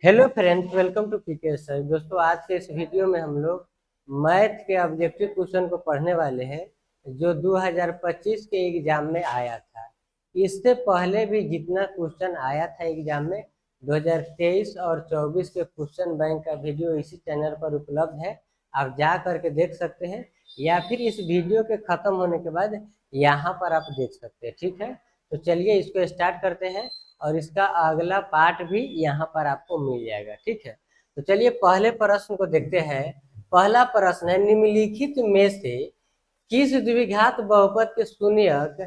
Hello friends, welcome to PK sir. दोस्तों, आज के इस वीडियो में हम लोग मैथ के ऑब्जेक्टिव क्वेश्चन को पढ़ने वाले हैं जो 2025 के एग्जाम में आया था। इससे पहले भी जितना क्वेश्चन आया था एग्जाम में 2023 और 24 के क्वेश्चन बैंक का वीडियो इसी चैनल पर उपलब्ध है। आप जा करके देख सकते हैं या फिर इस वीडियो के खत्म होने के बाद यहाँ पर आप देख सकते हैं। ठीक है, तो चलिए इसको स्टार्ट करते हैं और इसका अगला पार्ट भी यहाँ पर आपको मिल जाएगा। ठीक है, तो चलिए पहले प्रश्न को देखते हैं। पहला प्रश्न है, निम्नलिखित में से किस द्विघात बहुपद के शून्यक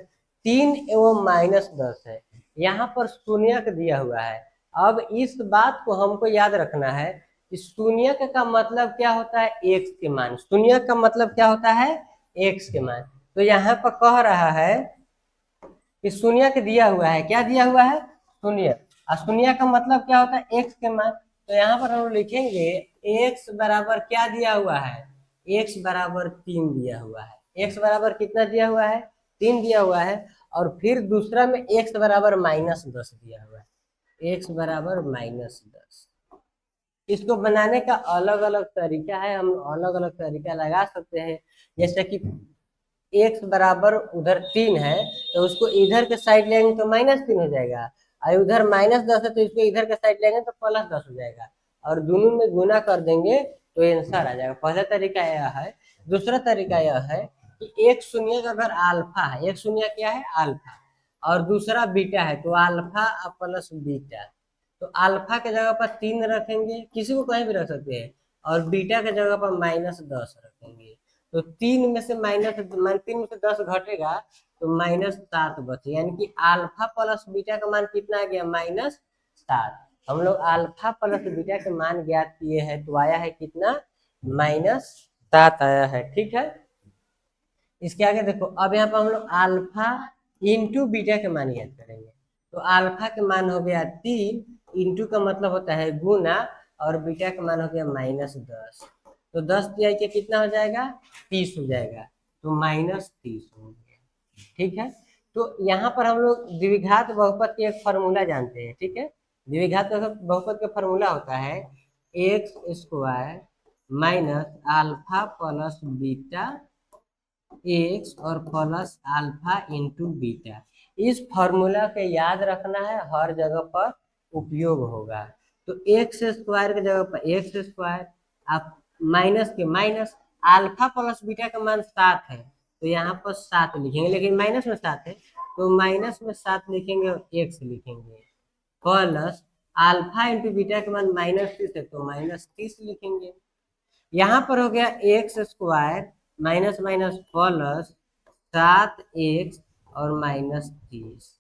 3 एवं -10 है। यहाँ पर शून्यक दिया हुआ है। अब इस बात को हमको याद रखना है कि शून्यक का मतलब क्या होता है, एक्स के मान। शून्यक का मतलब क्या होता है, एक्स के मान। तो यहाँ पर कह रहा है कि शून्यक दिया हुआ है। क्या दिया हुआ है, शून्य। और शून्य का मतलब क्या होता है, एक्स के मान। तो यहाँ पर हम लिखेंगे एक्स बराबर क्या दिया हुआ है, एक्स बराबर 3 दिया हुआ है। एक्स बराबर कितना दिया हुआ है, 3 दिया हुआ है। और फिर दूसरा में एक्स बराबर -10 दिया हुआ है। एक्स बराबर -10। इसको बनाने का अलग अलग तरीका है, हम अलग अलग तरीका लगा सकते हैं। जैसे कि एक्स बराबर उधर 3 है तो उसको इधर के साइड लेंगे तो -3 हो जाएगा, और उधर -10 है तो इसको इधर के साइड लेंगे तो +10 हो जाएगा, और दोनों में गुना कर देंगे तो आंसर आ जाएगा। पहला तरीका यह है। दूसरा तरीका यह है कि एक शून्य अगर अल्फा है, एक शून्य क्या है, अल्फा, और दूसरा बीटा है, तो अल्फा प्लस बीटा। तो अल्फा के जगह पर 3 रखेंगे, किसी को कहीं भी रख सकते हैं, और बीटा के जगह पर -10 रखेंगे। तो 3 में से 10 घटेगा तो -7 बचे, यानी कि अल्फा प्लस बीटा का मान कितना आ गया, -7। हम लोग अल्फा प्लस बीटा के मान ज्ञात किए हैं तो आया है कितना, -7 आया है। ठीक है, इसके आगे देखो। अब यहाँ पर हम लोग अल्फा इंटू बीटा के मान ज्ञात करेंगे। तो अल्फा के मान हो गया 3, इंटू का मतलब होता है गुना, और बीटा का मान हो गया -10। तो 10 तिहाई के कितना हो जाएगा, 30 हो जाएगा। तो -30 हो गया। ठीक है, तो यहाँ पर हम लोग द्विघात बहुपद के एक फॉर्मूला जानते हैं। ठीक है, द्विघात बहुपद का फॉर्मूला होता है x² minus alpha plus beta x और प्लस अल्फा इंटू बीटा। इस फॉर्मूला के याद रखना है, हर जगह पर उपयोग होगा। तो x² की जगह पर x², आप माइनस के माइनस, अल्फा प्लस बीटा का मान 7 है तो यहाँ पर 7 लिखेंगे, लेकिन माइनस में 7 है तो माइनस में 7 लिखेंगे और x लिखेंगे, प्लस अल्फा इंटू बीटा का मान -30 है तो -30 लिखेंगे। यहाँ पर हो गया x² minus minus plus 7x और -30।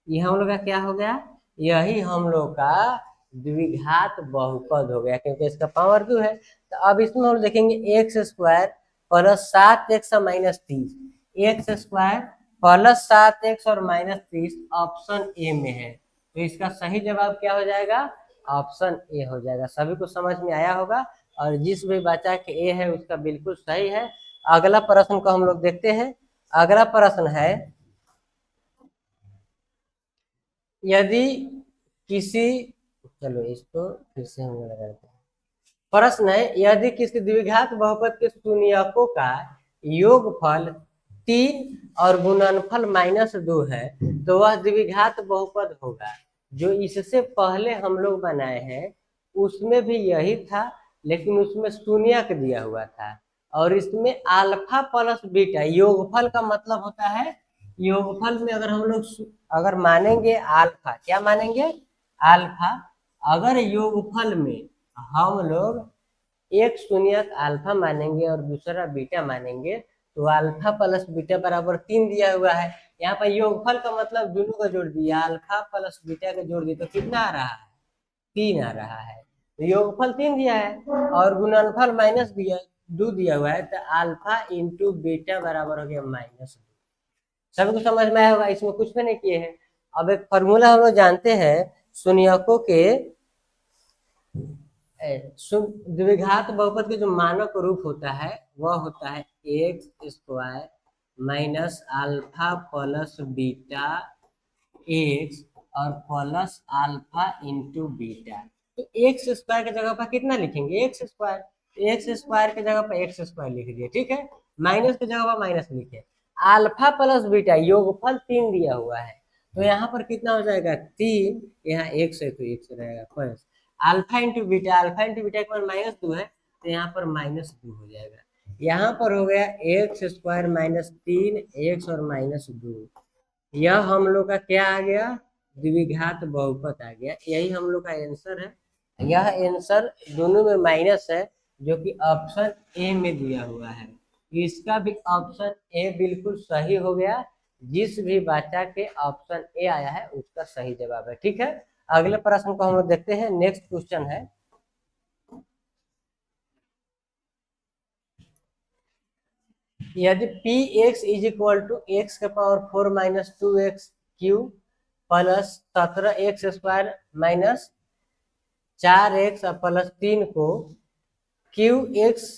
ये हम लोग का क्या हो गया, यही हम लोग का द्विघात बहुपद हो गया, क्योंकि इसका पावर 2 है। तो अब इसमें हम देखेंगे x² प्लस 7x और -30, x² प्लस 7x और -30 ऑप्शन ए में है। तो इसका सही जवाब क्या हो जाएगा, ऑप्शन ए हो जाएगा। सभी को समझ में आया होगा, और जिस भी बच्चा के ए है उसका बिल्कुल सही है। अगला प्रश्न को हम लोग देखते हैं। अगला प्रश्न है, यदि किसी, चलो इसको फिर से हम लोग लगाते हैं। प्रश्न है, यदि किसी द्विघात बहुपद के शून्यकों का योगफल 3 और गुणनफल -2 है तो वह द्विघात बहुपद होगा। जो इससे पहले हम लोग बनाए हैं उसमें भी यही था, लेकिन उसमें शून्यक दिया हुआ था, और इसमें अल्फा प्लस बीटा। योगफल का मतलब होता है, योगफल में अगर हम लोग अगर मानेंगे अल्फा, क्या मानेंगे, अल्फा। अगर योगफल में हम लोग एक शून्यक अल्फा मानेंगे और दूसरा बीटा मानेंगे तो अल्फा प्लस बीटा बराबर 3 दिया हुआ है। यहाँ पर योगफल का मतलब दोनों का जोड़ दिया, अल्फा प्लस बीटा का जोड़ दिया तो कितना आ रहा है, 3 आ रहा है। तो योगफल 3 दिया है और गुणनफल -2 दिया हुआ है, तो अल्फा इंटू बीटा बराबर हो गया -2। सभी को समझ में आया होगा, इसमें कुछ भी नहीं किए हैं। अब एक फॉर्मूला हम लोग जानते हैं शून्यकों के, द्विघात बहुपद के जो मानक रूप होता है वह होता है x² minus alpha plus beta x और प्लस अल्फा इंटू बीटा। तो एक्स स्क्वायर की जगह पर कितना लिखेंगे, एक्स स्क्वायर। एक्स स्क्वायर की जगह पर एक्स स्क्वायर लिख दिए, ठीक है। माइनस की जगह पर माइनस लिखे। अल्फा प्लस बीटा योगफल 3 दिया हुआ है, तो यहाँ पर कितना हो जाएगा 3, यहाँ एक्स है तो एक्स रहेगा प्लस अल्फा इंटू बीटा के बाद -2 है, तो यहाँ पर -2 हो जाएगा। यहाँ पर हो गया एक्स स्क्वायर -3 एक्स और -2। यह हम लोग का क्या आ गया, द्विघात बहुपद आ गया। यही हम लोग का आंसर है। यह आंसर दोनों में माइनस है, जो कि ऑप्शन ए में दिया हुआ है। इसका भी ऑप्शन ए बिल्कुल सही हो गया। जिस भी बच्चा के ऑप्शन ए आया है उसका सही जवाब है, ठीक है। अगले प्रश्न को हम लोग देखते हैं। नेक्स्ट क्वेश्चन है, यदि P X is equal to X के power 4 minus 2x cube plus 17x square minus 4x plus 3 को क्यू एक्स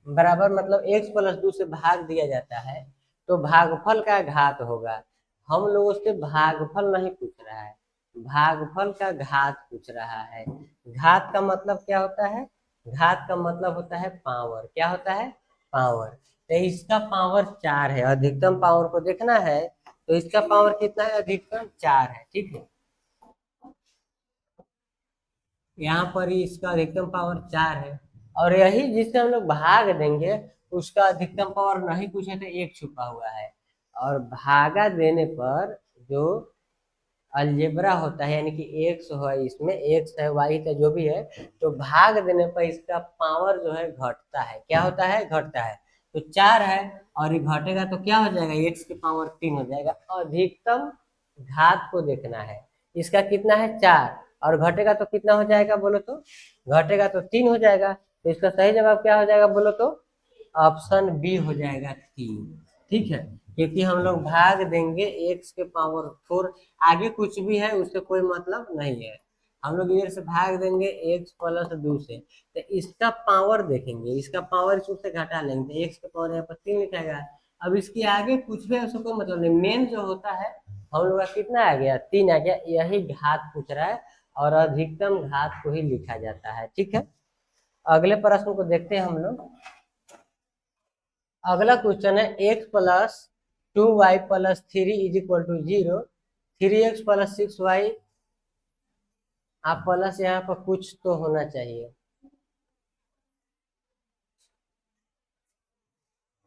बराबर मतलब x प्लस 2 से भाग दिया जाता है, तो भागफल का घात होगा। हम लोगों से भागफल नहीं पूछ रहा है, भागफल का घात पूछ रहा है। घात का मतलब क्या होता है, घात का मतलब होता है पावर। क्या होता है, पावर। तो इसका पावर 4 है, अधिकतम पावर को देखना है तो इसका पावर कितना है, अधिकतम 4 है, ठीक है। यहाँ पर ही इसका अधिकतम पावर 4 है, और यही जिससे हम लोग भाग देंगे उसका अधिकतम पावर नहीं कुछ है तो 1 छुपा हुआ है। और भागा देने पर जो अलजेब्रा होता है, यानी कि एक्स है, इसमें एक्स है वाई है जो भी है, तो भाग देने पर इसका पावर जो है घटता है। क्या होता है, घटता है। तो 4 है और ये घटेगा तो क्या हो जाएगा, एक्स की पावर 3 हो जाएगा। अधिकतम घात को देखना है, इसका कितना है 4 और घटेगा तो कितना हो जाएगा बोलो तो, घटेगा तो 3 हो जाएगा। तो इसका सही जवाब क्या हो जाएगा बोलो तो, ऑप्शन बी हो जाएगा 3, ठीक है। क्योंकि हम लोग भाग देंगे एक्स के पावर 4, आगे कुछ भी है उससे कोई मतलब नहीं है। हम लोग इधर से भाग देंगे एक्स प्लस 2 से, तो इसका पावर देखेंगे, इसका पावर इससे घटा लेंगे, एक्स का पावर यहाँ पर 3 लिखाएगा। अब इसके आगे कुछ भी है उससे कोई मतलब नहीं, मेन जो होता है हम लोग का कितना आ गया 3 आ गया, यही घात पूछ रहा है और अधिकतम घात को ही लिखा जाता है, ठीक है। अगले प्रश्न को देखते हैं हम लोग। अगला क्वेश्चन है x plus 2y plus 3 is equal to 0, 3x plus 6y, आप प्लस यहाँ पर कुछ तो होना चाहिए।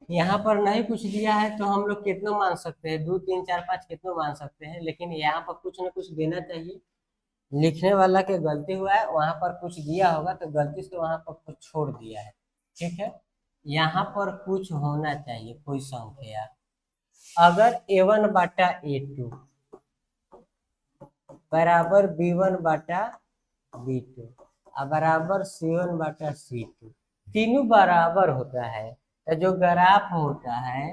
यहाँ पर नहीं कुछ दिया है तो हम लोग कितना मान सकते हैं, 2 3 4 5 कितना मान सकते हैं, लेकिन यहाँ पर कुछ ना कुछ देना चाहिए। लिखने वाला के गलती हुआ है, वहां पर कुछ दिया होगा तो गलती से वहां पर कुछ छोड़ दिया है, ठीक है। यहाँ पर कुछ होना चाहिए, कोई संख्या। अगर a1 बाटा a2 बराबर b1 बाटा b2 बराबर c1 बाटा c2, तीनों बराबर होता है, तो जो ग्राफ होता है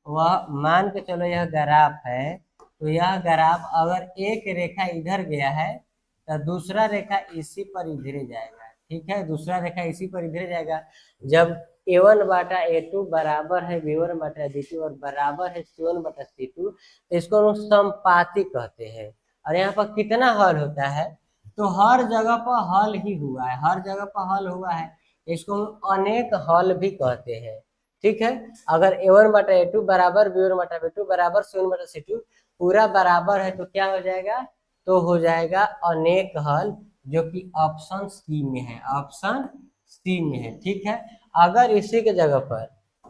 वह मान के चलो यह ग्राफ है, तो यह ग्राफ अगर एक रेखा इधर गया है तो दूसरा रेखा इसी पर इधर जाएगा, ठीक है। दूसरा रेखा इसी पर इधर जाएगा। जब a1 बाटा a2 बराबर है b1 बाटा b2 और बराबर है c1 बाटा c2, तो इसको हम समपाती कहते हैं। और यहाँ पर कितना हल होता है, तो हर जगह पर हल ही हुआ है, हर जगह पर हल हुआ है, इसको हम अनेक हल भी कहते हैं, ठीक है। अगर a1 बटा a2 बराबर b1 बटा b2 बराबर c1 बटा c2 पूरा बराबर है तो क्या हो जाएगा, तो हो जाएगा अनेक हल, जो कि ऑप्शन सी में है, ऑप्शन सी में है, ठीक है। अगर इसी के जगह पर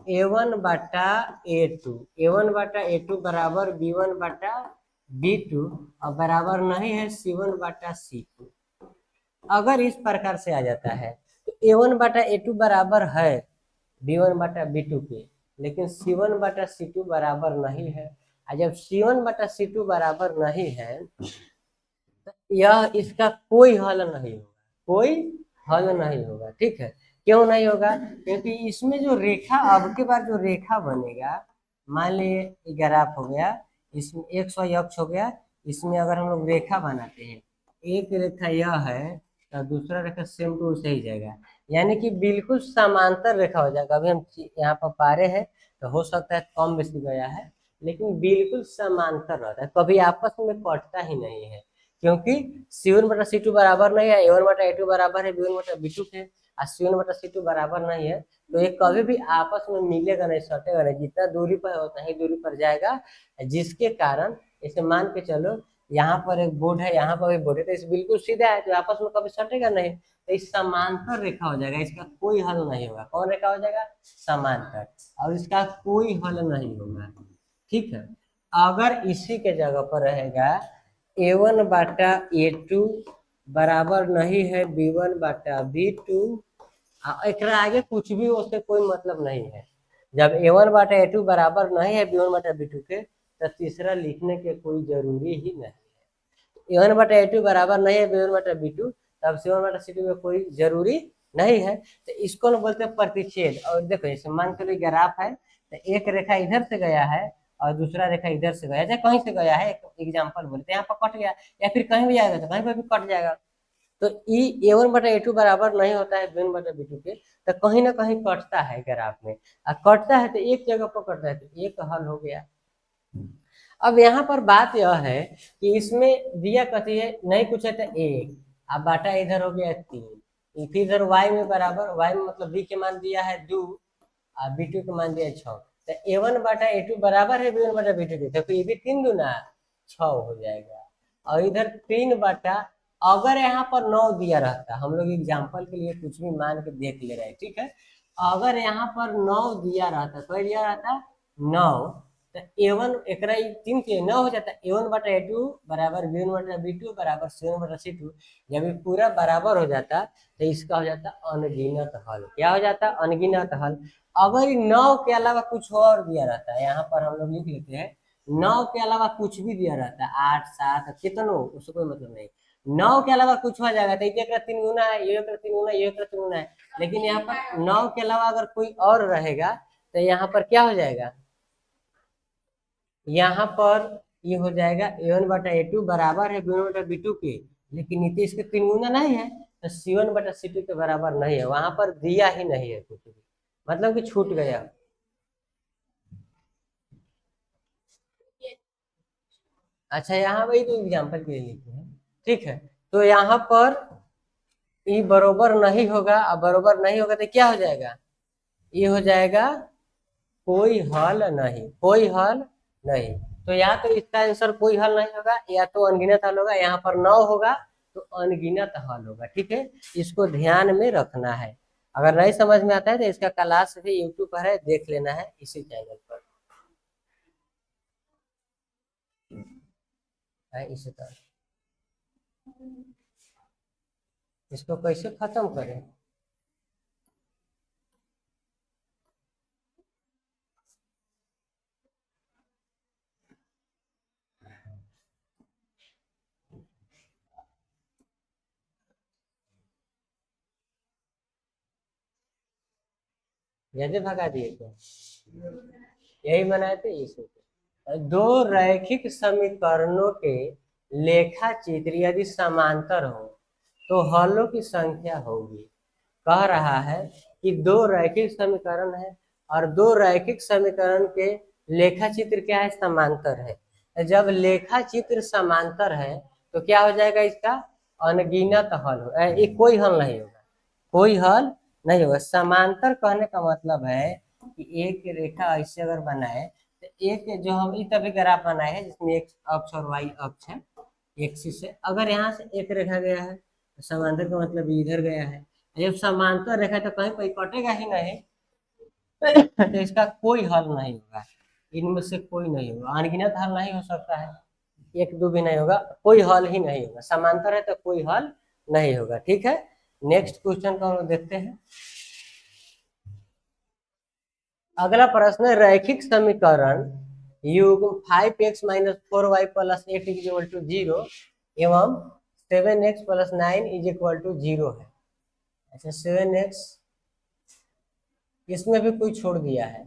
a1 बटा a2, a1 बटा a2 बराबर b1 बटा b2 और बराबर नहीं है c1 बटा c2, अगर इस प्रकार से आ जाता है तो a1 बटा a2 बराबर है b1 बटा b2 के, लेकिन c1 बटा c2 बराबर नहीं है। और जब c1 बटा c2 बराबर नहीं है तो यह इसका कोई हल नहीं होगा, कोई हल नहीं होगा, ठीक है। क्यों नहीं होगा, क्योंकि इसमें जो रेखा अब के बाद जो रेखा बनेगा, मान लीजिए ग्राफ हो गया, इसमें एक्स वाई अक्ष हो गया, इसमें अगर हम लोग रेखा बनाते हैं, एक रेखा यह है तो दूसरा रेखा सेम टू सही जाएगा, यानी कि बिल्कुल समांतर रेखा हो जाएगा। अभी हम यहाँ पर पा रहे हैं तो हो सकता है कम बेसी गया है, लेकिन बिल्कुल समांतर रहता है, कभी आपस में कटता ही नहीं है। क्योंकि C1/C2 बराबर नहीं है, A1/A2 बराबर है B1/B2 के, और C1/C2 बराबर नहीं है, तो ये कभी भी आपस में मिलेगा नहीं, सटेगा नहीं, जितना दूरी पर है उतना ही दूरी पर जाएगा, जिसके कारण इसे मान के चलो यहाँ पर एक बोर्ड है, यहाँ पर भी बोर्ड है, तो इस बिल्कुल सीधा है, तो आपस में कभी सटेगा नहीं, तो इस समांतर रेखा हो जाएगा, इसका कोई हल नहीं होगा। कौन रेखा हो जाएगा? समांतर, और इसका कोई हल नहीं होगा। ठीक है, अगर इसी के जगह पर रहेगा A1/A2 बराबर नहीं है B1/B2, एक आगे कुछ भी उससे कोई मतलब नहीं है। जब A1/A2 बराबर नहीं है B1/B2 के, तो तीसरा लिखने के कोई जरूरी ही नहीं है। A1/A2 बराबर नहीं है B1/B2, तब C1/C2 में कोई जरूरी नहीं है, तो इसको ना बोलते हैं प्रतिच्छेद। और देखो जैसे मान के लिए ग्राफ है, तो एक रेखा इधर से गया है और दूसरा रेखा इधर से गया, चाहे कहीं से गया है, एक एग्जाम्पल बोलते हैं, यहाँ पर कट गया, या फिर कहीं भी जाएगा तो कहीं पर भी कट जाएगा, तो A1/A2 बराबर नहीं होता है B1/B2 के, तो कहीं ना कहीं कटता है ग्राफ में, और कटता है तो एक जगह पर कटता है, तो एक हल हो गया। अब यहाँ पर बात यह है कि इसमें दिया कथी है, नहीं कुछ है तो एक, अब बाटा इधर हो गया 3, फिर इधर y में बराबर, y में मतलब b के मान दिया है 2 और B2 के मान दिया है 6, तो A1/A2 बराबर है B1/B2 के, तो ये भी 3 दूना 6 हो जाएगा। और इधर 3 बटा, अगर यहाँ पर 9 दिया रहता, हम लोग एग्जाम्पल के लिए कुछ भी मान के देख ले रहे हैं, ठीक है, अगर यहाँ पर 9 दिया रहता, तो दिया रहता 9, तो A1 एक 3 के 9 हो जाता, A1/A2 बराबर B1/B2 बराबर C1/C2, जब ये पूरा बराबर हो जाता तो इसका हो जाता अनगिनत हल। क्या हो जाता? अनगिनत हल। अगर 9 के अलावा कुछ और दिया रहता है, यहाँ पर हम लोग लिख लेते हैं 9 के अलावा कुछ भी दिया रहता है, 8 7 कितनों, उससे कोई मतलब नहीं, 9 के अलावा कुछ हो जाएगा, तो एक 3 गुना है, ये 3 गुना, ये 3 गुना है, लेकिन यहाँ पर 9 के अलावा अगर कोई और रहेगा तो यहाँ पर क्या हो जाएगा, यहाँ पर ये हो जाएगा A1/A2 बराबर है B1/B2 के, लेकिन नीतीश के 3 गुना नहीं है, तो C1/C2 के बराबर नहीं है, वहां पर दिया ही नहीं है कुछ भी, मतलब कि छूट गया। अच्छा, यहाँ वही तो एग्जाम्पल के लिए लिखे हैं, ठीक है, तो यहाँ पर ये बरोबर नहीं होगा, अब बरोबर नहीं होगा तो क्या हो जाएगा, ये हो जाएगा कोई हल नहीं, कोई हल नहीं, तो या तो इसका आंसर कोई हल नहीं होगा, या तो अनगिनत हल होगा, यहाँ पर 9 होगा तो अनगिनत हल होगा। ठीक है, इसको ध्यान में रखना है। अगर नहीं समझ में आता है तो इसका क्लास भी यूट्यूब पर है, देख लेना है इसी चैनल पर है। इसी तरह इसको कैसे खत्म करें, यदि भगा दिए तो यही बनाए थे इसे। दो रैखिक समीकरणों के लेखा चित्र यदि समांतर हो तो हलों की संख्या होगी। कह रहा है कि दो रैखिक समीकरण है और दो रैखिक समीकरण के लेखा चित्र क्या है, समांतर है। जब लेखा चित्र समांतर है तो क्या हो जाएगा, इसका अनगिनत हल हो, ये कोई हल नहीं होगा, कोई हल नहीं होगा। समांतर कहने का मतलब है कि एक रेखा ऐसे अगर बनाए तो एक, जो हम इस तरह ग्राफ बनाए हैं जिसमें एक अक्ष और वाई अक्ष है, एक्सिस से, अगर यहाँ से एक रेखा गया है तो समांतर का मतलब इधर गया है, जब समांतर रेखा तो कहीं कोई कटेगा ही नहीं, तो इसका कोई हल नहीं होगा, इनमें से कोई नहीं होगा, अनगिनत हल नहीं हो सकता है, एक दो भी नहीं होगा, कोई हल ही नहीं होगा, समांतर है तो कोई हल नहीं होगा। ठीक है, नेक्स्ट क्वेश्चन को हम देखते हैं। अगला प्रश्न है, रैखिक समीकरण युग्म 5x - 4y + 8 = 0 एवं 7x + 9 = 0 है। अच्छा, 7x इसमें भी कोई छोड़ दिया है।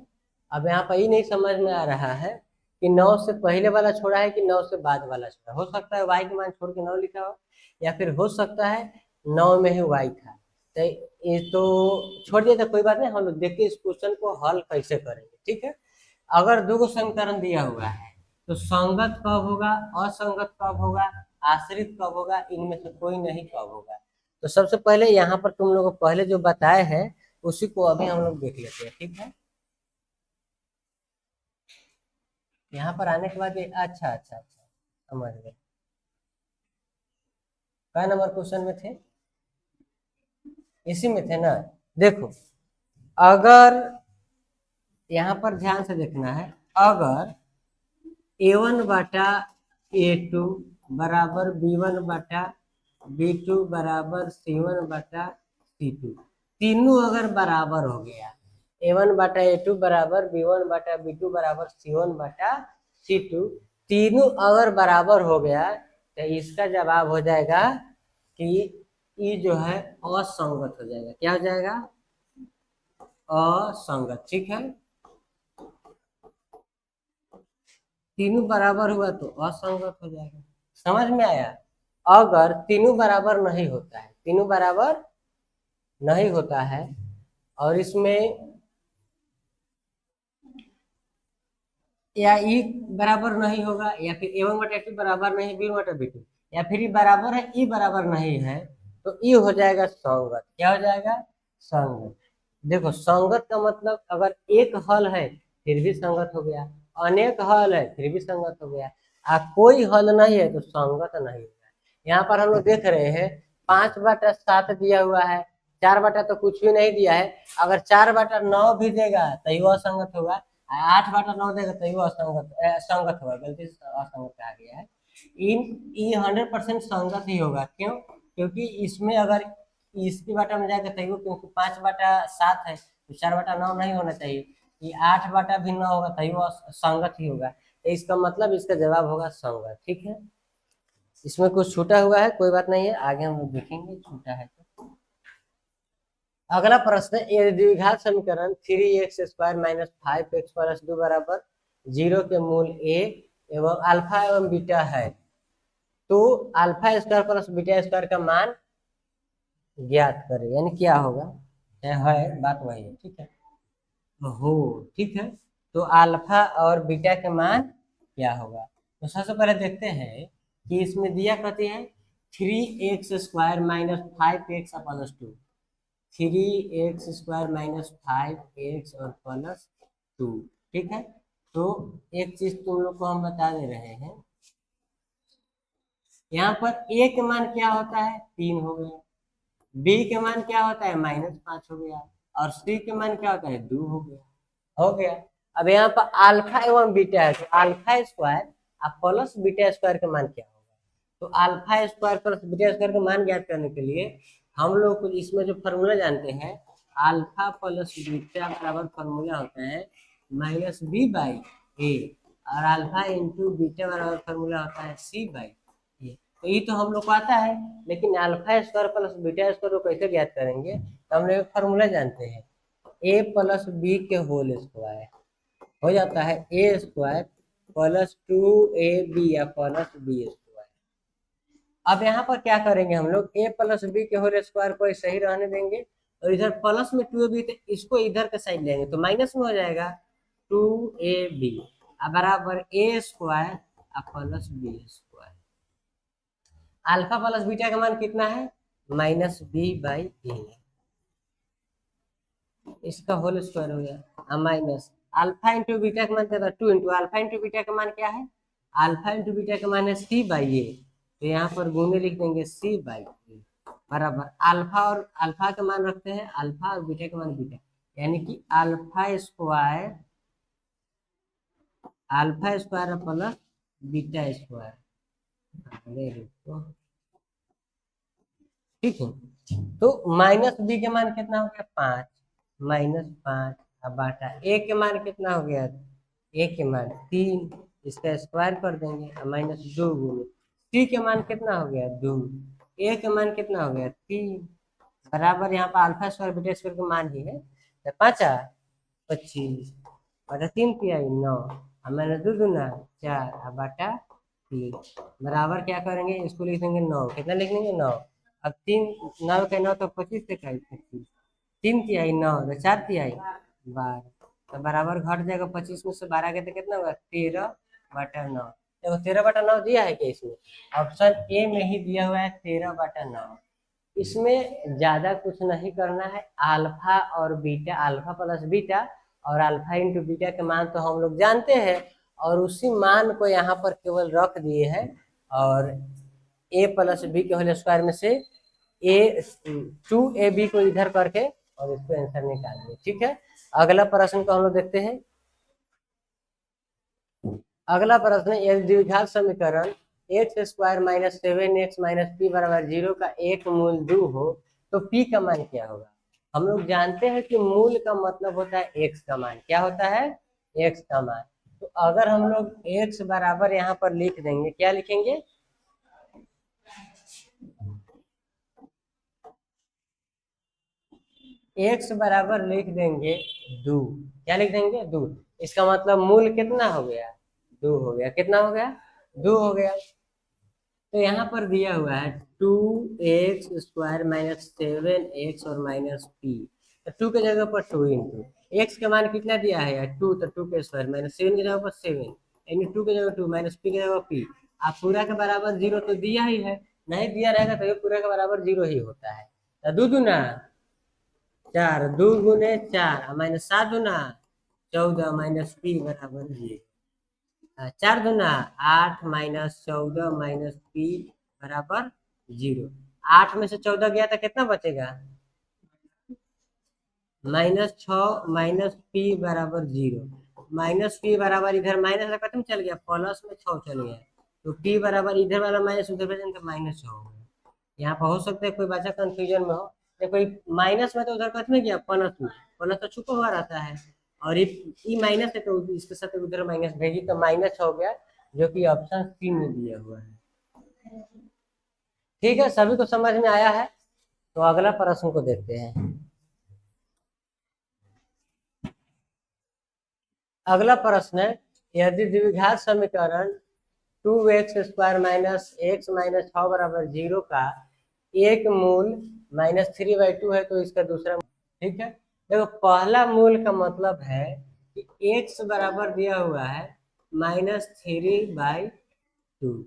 अब यहाँ पर ये नहीं समझ में आ रहा है कि 9 से पहले वाला छोड़ा है कि 9 से बाद वाला छोड़ा। हो सकता है y के मान छोड़ के 9 लिखा हो, या फिर हो सकता है 9 में ही y था, तो ये तो छोड़ दिया, तो कोई बात नहीं, हम लोग देखते इस क्वेश्चन को हल कैसे करेंगे। ठीक है, अगर दो समीकरण दिया हुआ है तो संगत कब होगा, असंगत कब होगा, आश्रित कब होगा, इनमें से कोई नहीं कब होगा। तो सबसे पहले यहाँ पर तुम लोग को पहले जो बताए हैं उसी को अभी हम लोग देख लेते हैं, ठीक है। यहाँ पर आने के बाद अच्छा अच्छा अच्छा समझ गए। क्या नंबर क्वेश्चन में थे, इसी में थे ना। देखो अगर यहाँ पर ध्यान से देखना है, अगर A1 बाटा A2 बराबर B1 बाटा B2 बराबर C1 बाटा C2, तीनों अगर बराबर हो गया, A1 बाटा A2 बराबर B1 बाटा B2 बराबर C1 बाटा C2, तीनों अगर बराबर हो गया तो इसका जवाब हो जाएगा कि ये जो है असंगत हो जाएगा। क्या हो जाएगा, असंगत, ठीक है। तीनों बराबर हुआ तो असंगत हो जाएगा, समझ में आया। अगर तीनों बराबर नहीं होता है, तीनों बराबर नहीं होता है और इसमें या ई बराबर नहीं होगा, या फिर A1 बटा A2 बराबर नहीं B1 बटा B2, या फिर ई बराबर है ई बराबर नहीं है, तो ई हो जाएगा संगत। क्या हो जाएगा, संगत। देखो संगत का मतलब अगर एक हल है फिर भी संगत हो गया, अनेक हल है फिर भी संगत हो गया, कोई हल नहीं है तो संगत नहीं होगा। यहाँ पर हम लोग देख रहे हैं 5/7 दिया हुआ है, 4 तो कुछ भी नहीं दिया है, अगर 4/9 भी देगा तो वो असंगत होगा, 8/9 देगा तो वो असंगत संगत होगा, गलती से असंगत कहा गया है। ये 100% संगत ही होगा। क्यों, क्योंकि इसमें अगर इसकी बाटा में जाएगा तो क्योंकि 5/7 है तो 4/9 नहीं होना चाहिए, ये 8 भी 9 होगा तो वो संगत ही होगा। तो इसका मतलब इसका जवाब होगा संगत, ठीक है। इसमें कुछ छूटा हुआ है, कोई बात नहीं है, आगे हम लोग देखेंगे छूटा है तो। अगला प्रश्न, यदि द्विघात समीकरण 3x² - 5x + 2 बराबर 0 के मूल a एवं अल्फा एवं बीटा है, तो α² + β² का मान ज्ञात करें। यानी क्या होगा, है बात वही है, ठीक है हो, ठीक है। तो अल्फा और बीटा के मान क्या होगा, तो सबसे पहले देखते हैं कि इसमें दिया कहते हैं 3x² - 5x + 2, 3x² - 5x और +2, ठीक है। तो एक चीज तुम लोग को हम बता दे रहे हैं, यहाँ पर a के मान क्या होता है 3 हो गया, b के मान क्या होता है -5 हो गया, और c के मान क्या होता है 2 हो गया, हो गया। अब यहाँ पर अल्फा एवं बीटा है, तो α² और प्लस β² का मान क्या होगा, तो α² प्लस β² का मान ज्ञात करने के लिए हम लोग को इसमें जो फॉर्मूला जानते हैं, अल्फा प्लस बीटा बराबर फॉर्मूला होता है -b/a, और अल्फा इंटू बीटा बराबर फॉर्मूला होता है c/a। तो ये तो हम लोग को आता है, लेकिन α² प्लस β² को कैसे ज्ञात करेंगे, तो हम लोग एक फॉर्मूला जानते हैं a + b के होल स्क्वायर हो जाता है a² + 2ab या + b²। अब यहाँ पर क्या करेंगे हम लोग, a + b के होल स्क्वायर को सही रहने देंगे, और इधर प्लस में 2ab, तो इसको इधर का साइड लेंगे तो माइनस में हो जाएगा 2ab बराबर a² + b²। Alpha plus beta का मान कितना है -b/a, इसका होल स्क्वायर हो गया, माइनस अल्फा इंटू बीटा का मान क्या था 2 इंटू अल्फा इंटू बीटा का मान क्या है, अल्फा इंटू बीटा का मान है c/a, तो यहाँ पर गुणे लिख देंगे c/a बराबर अल्फा का मान रखते हैं अल्फा और बीटा का मान बीटा, यानी कि अल्फा² प्लस बीटा², ठीक है। तो -b के मान कितना हो गया 5, -5, अब बाटा a के मान कितना हो गया, a के मान 3, इसका स्क्वायर कर देंगे, -2 गुणे c के मान कितना हो गया 2, a के मान कितना हो गया 3 बराबर, यहाँ पर α² β² का मान ही है, तो 5 25 बटा 3 तिहाई 9, -2 दूना 4 बटा 3 बराबर क्या करेंगे, इसको लिख देंगे 9, कितना लिख देंगे 9। अब 3 9 के 9 तो 25 से 25, 3 तिहाई 9 तो 4 तिहाई 12, तो बराबर घट जाएगा, 25 में से 12 के तो कितना होगा 13/9, देखो 13/9 दिया है क्या इसमें? ऑप्शन ए में ही दिया हुआ है 13/9। इसमें ज्यादा कुछ नहीं करना है, अल्फा और बीटा, अल्फा प्लस बीटा और अल्फा इंटू बीटा के मान तो हम लोग जानते हैं, और उसी मान को यहाँ पर केवल रख दिए हैं, और ए प्लस बी के होल स्क्वायर में से ए 2ab को इधर करके और इसको आंसर निकाल दिए। ठीक है, अगला प्रश्न को हम लोग देखते हैं। अगला प्रश्न, यदि द्विघात समीकरण x² minus 7x minus p बराबर 0 का एक मूल 2 हो तो p का मान क्या होगा? हम लोग जानते हैं कि मूल का मतलब होता है x का मान। क्या होता है? x का मान। तो अगर हम लोग x बराबर यहाँ पर लिख देंगे, क्या लिखेंगे? x बराबर लिख देंगे 2। क्या लिख देंगे? 2। इसका मतलब मूल कितना हो गया? 2 हो गया। कितना हो गया? 2 हो गया। तो यहाँ पर दिया हुआ है 2x² माइनस 7x और माइनस p। तो 2 के जगह पर 2 इंटू एक्स का मान कितना दिया है यार? 2, तो 2 के स्क्वायर माइनस 7 की जगह पर 7, यानी 2 के जगह 2 माइनस p की जगह p। आप पूरा के बराबर 0 तो दिया ही है, नहीं दिया रहेगा तो ये पूरा के बराबर 0 ही होता है। तो 2 दूना 4, 2 गुने 4 माइनस 7 दूना 14 माइनस p बराबर 0। 4 दूना 8 माइनस 14 माइनस p बराबर 0। 8 में से 14 गया तो कितना बचेगा? -6 माइनस p बराबर 0। माइनस p बराबर इधर माइनस का खत्म चल गया, प्लस में 6 चल गया, तो p बराबर इधर वाला माइनस उधर भेजेंगे तो -6 हो गया। यहाँ पर हो सकता है कोई बच्चा कंफ्यूजन में हो, या कोई माइनस में तो उधर कितने गया? प्लस में, प्लस तो छुपा हुआ रहता है, और ये माइनस है तो इसके साथ उधर माइनस भेजी तो माइनस हो गया, जो कि ऑप्शन सी में दिया हुआ है। ठीक है, सभी को समझ में आया है? तो अगला प्रश्न को देखते हैं। अगला प्रश्न है, यदि द्विघात समीकरण 2x² माइनस x माइनस 6 बराबर 0 का एक मूल -3/2 है तो इसका दूसरा। ठीक है, देखो पहला मूल का मतलब है कि x बराबर दिया हुआ है -3/2।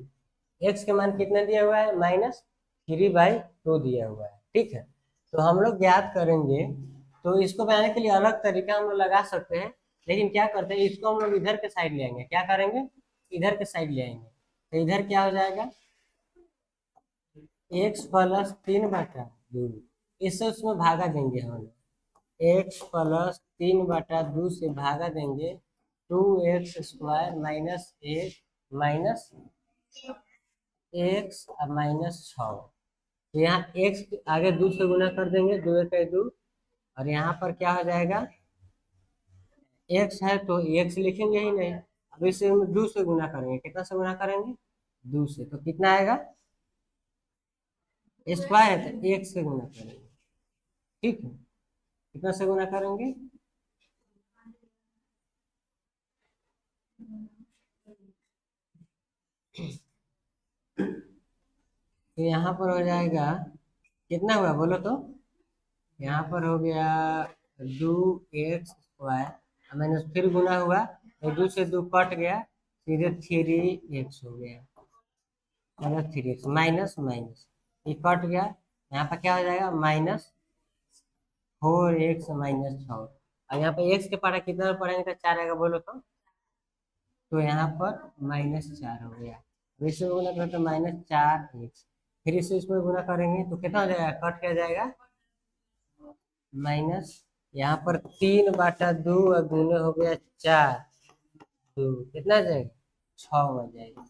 x के मान कितना दिया हुआ है? -3/2 दिया हुआ है। ठीक है, तो हम लोग ज्ञात करेंगे, तो इसको बनाने के लिए अलग तरीका हम लोग लगा सकते हैं, लेकिन क्या करते हैं, इसको हम लोग इधर के साइड ले आएंगे। क्या करेंगे? इधर के साइड ले आएंगे, तो इधर क्या हो जाएगा? x प्लस 3/2, इससे उसमें भागा देंगे हम लोग। x प्लस 3/2 से भागा देंगे 2x² minus 1 minus x minus 6। तो यहाँ x आगे 2 से गुना कर देंगे, 2 एक 2, और यहाँ पर क्या हो जाएगा? x है तो x लिखेंगे ही नहीं, अब इसे हम 2 से गुना करेंगे। कितना से गुना करेंगे? 2 से, तो कितना आएगा? स्क्वायर है तो 1 से गुना करेंगे। ठीक है, कितना से गुना करेंगे? तो यहाँ पर हो जाएगा, कितना हुआ बोलो तो? यहाँ पर हो गया 2x² माइनस, फिर गुना हुआ तो 2 से 2 कट गया, सीधे 3x हो गया, माइनस 3x माइनस माइनस ये कट गया। यहाँ पर क्या हो जाएगा? -4x minus 6। और यहाँ पे x के पारा कितना पढ़ेंगे तो 4 आएगा बोलो तो यहाँ पर -4 हो गया। अब इसमें गुना करें तो -4x, फिर इसे इसमें गुना करेंगे तो कितना हो जाएगा? कट क्या जाएगा? माइनस, यहाँ पर 3/2 और गुने हो गया 4, 2 कितना जाएगा? 6 हो जाएगा।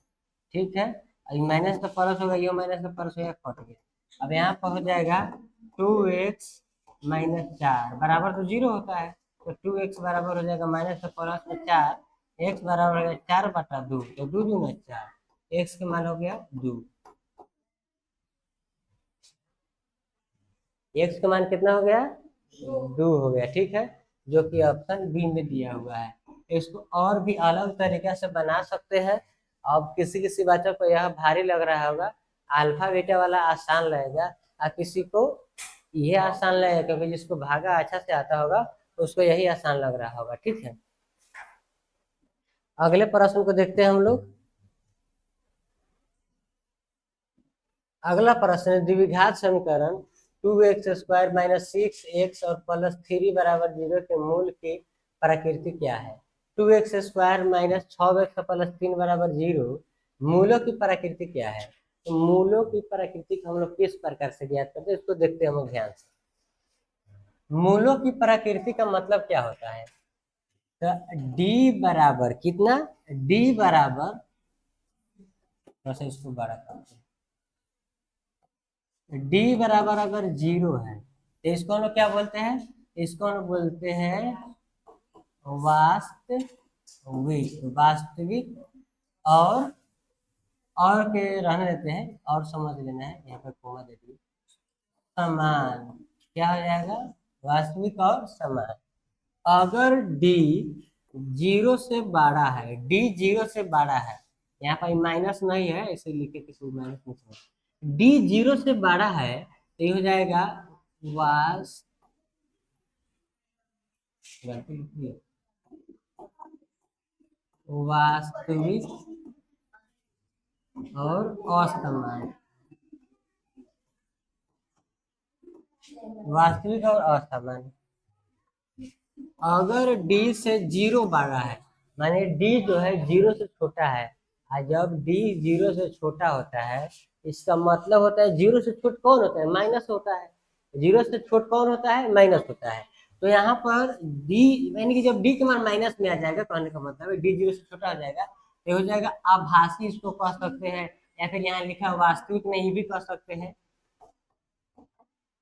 ठीक है, अब माइनस का प्लस होगा, ये माइनस का प्लस होगा, कट गया। अब यहाँ पर हो जाएगा 2x माइनस 4 बराबर तो 0 होता है, तो 2x बराबर हो जाएगा माइनस का प्लस में 4, x बराबर हो गया 4/2, तो 2 दूना 4, x के मान हो गया 2। x का मान कितना हो गया? 2 हो गया। ठीक है, जो कि ऑप्शन बी में दिया हुआ है। इसको और भी अलग तरीके से बना सकते हैं। अब किसी किसी बच्चों को यह भारी लग रहा होगा, अल्फा बीटा वाला आसान लगेगा, और किसी को यह आसान लगेगा, क्योंकि जिसको भागा अच्छा से आता होगा उसको यही आसान लग रहा होगा। ठीक है, अगले प्रश्न को देखते हैं हम लोग। अगला प्रश्न है द्विघात समीकरण 2x² - 6x और +3 बराबर 0 के मूल की प्रकृति क्या है। 2x² - 6x +3 बराबर 0 मूलों की प्रकृति क्या है। तो मूलों की प्रकृति को हम लोग किस प्रकार से ज्ञात करते हैं, इसको देखते हैं हम लोग ध्यान से। मूलों की प्रकृति का मतलब क्या होता है। तो d बराबर कितना, d बराबर, इसको बड़ा करते हैं, d बराबर अगर 0 है तो इसको हम लोग क्या बोलते हैं, इसको हम लोग बोलते हैं वास्तविक और के रहने देते हैं और समझ लेना है, यहाँ पर कोमा दे दिए, समान क्या हो जाएगा, वास्तविक और समान। अगर d 0 से बड़ा है, d 0 से बड़ा है, यहाँ पर माइनस नहीं है इसे लिखे कि कोई माइनस नहीं, d 0 से बड़ा है तो ये हो जाएगा वास्तविक और असमान, वास्तविक और असमान। अगर d से 0 बड़ा है, माने d जो है 0 से छोटा है, और जब d 0 से छोटा होता है इसका मतलब होता है 0 से छोट कौन होता है, माइनस होता है। 0 से छोट कौन होता है, माइनस होता है। तो यहाँ पर d यानी कि जब d के मान माइनस में आ जाएगा, कहने का मतलब है d 0 से छोटा हो जाएगा तो हो जाएगा आभासी, इसको कह सकते हैं, या फिर यहाँ लिखा वास्तविक में ये भी कह सकते हैं,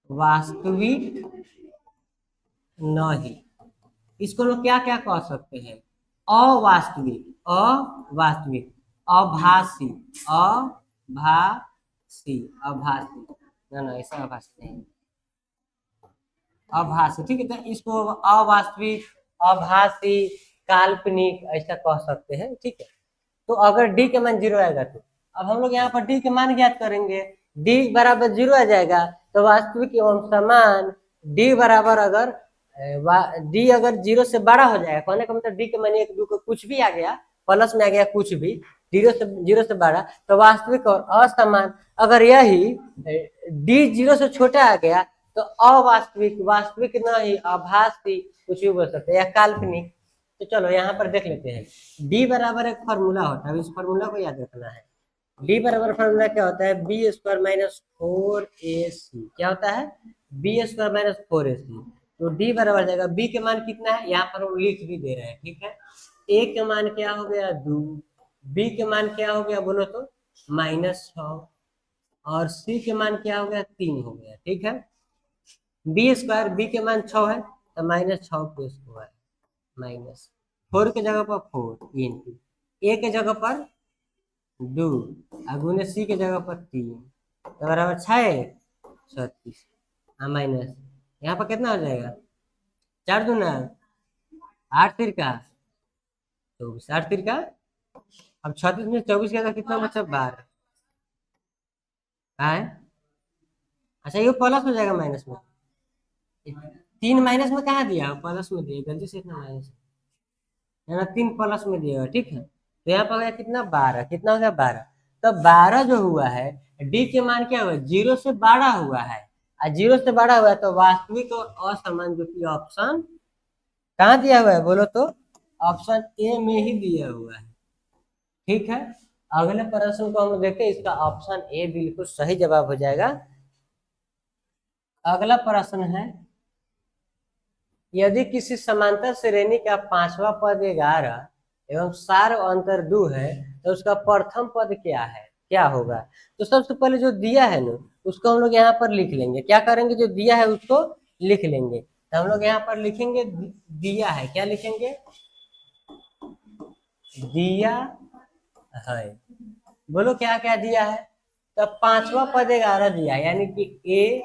वास्तविक नहीं। इसको लोग क्या क्या कह सकते हैं, अवास्तविक, अवास्तविक, आभासी, आभासी, आभासी, ना ऐसा आभासी नहीं, आभासी, ठीक है। तो इसको अवास्तविक, आभासी, काल्पनिक ऐसा कह सकते हैं, ठीक है। तो अगर डी के मान 0 आएगा तो अब हम लोग यहाँ पर डी के मान ज्ञात करेंगे, डी बराबर 0 आ जाएगा तो वास्तविक एवं समान डी बराबर, अगर डी अगर 0 से बड़ा हो जाएगा, कहने का मतलब डी के मान 1 2 को कुछ भी आ गया, प्लस में आ गया कुछ भी, 0 से बड़ा तो वास्तविक और असमान। अगर यही डी 0 से छोटा आ गया तो अवास्तविक, वास्तविक नहीं, आभासी कुछ भी बोल सकते हैं, या काल्पनिक। तो चलो यहाँ पर देख लेते हैं, d बराबर एक फार्मूला होता है, इस फार्मूला को याद रखना है। d बराबर फार्मूला क्या होता है, b² - 4ac, क्या होता है, b² - 4ac। तो d बराबर जाएगा, b के मान कितना है, यहाँ पर हम लिख भी दे रहे हैं, ठीक है। a के मान क्या हो गया 2, b के मान क्या हो गया बोलो तो -6, और c के मान क्या हो गया 3 हो गया, ठीक है। b², b के मान 6 है तो -6 पे इसको है, -4 के जगह पर 4 इंटू a के जगह पर 2 गुने c के जगह पर 3 तो बराबर 6 36, माइनस यहाँ पर कितना हो जाएगा, 4 दूना 8 तिरका 24, 8 तिरका, अब 36 में 24 का कितना बचा 12 है। अच्छा ये प्लस हो जाएगा माइनस में, 3 माइनस में कहाँ दिया, प्लस में दिया, गलती से इतना माइनस है ना, 3 प्लस में दिया, ठीक है। तो यहाँ पर गया कितना 12, कितना हो गया 12। तो 12 जो हुआ है डी के मान क्या हुआ, 0 से बड़ा हुआ है, और 0 से बड़ा हुआ है तो वास्तविक और असमान, जो कि ऑप्शन कहाँ दिया हुआ है बोलो तो ऑप्शन ए में ही दिया हुआ है, ठीक है। अगले प्रश्न को हम देखते हैं, इसका ऑप्शन ए बिल्कुल सही जवाब हो जाएगा। अगला प्रश्न है, यदि किसी समांतर श्रेणी का 5वां पद 11 एवं सार अंतर 2 है तो उसका प्रथम पद क्या है, क्या होगा। तो सबसे पहले जो दिया है ना उसको हम लोग यहाँ पर लिख लेंगे, क्या करेंगे, जो दिया है उसको लिख लेंगे। तो हम लोग यहाँ पर लिखेंगे दिया है, क्या लिखेंगे, दिया है, बोलो क्या क्या दिया है। तो 5वां पद 11 दिया है, यानी कि a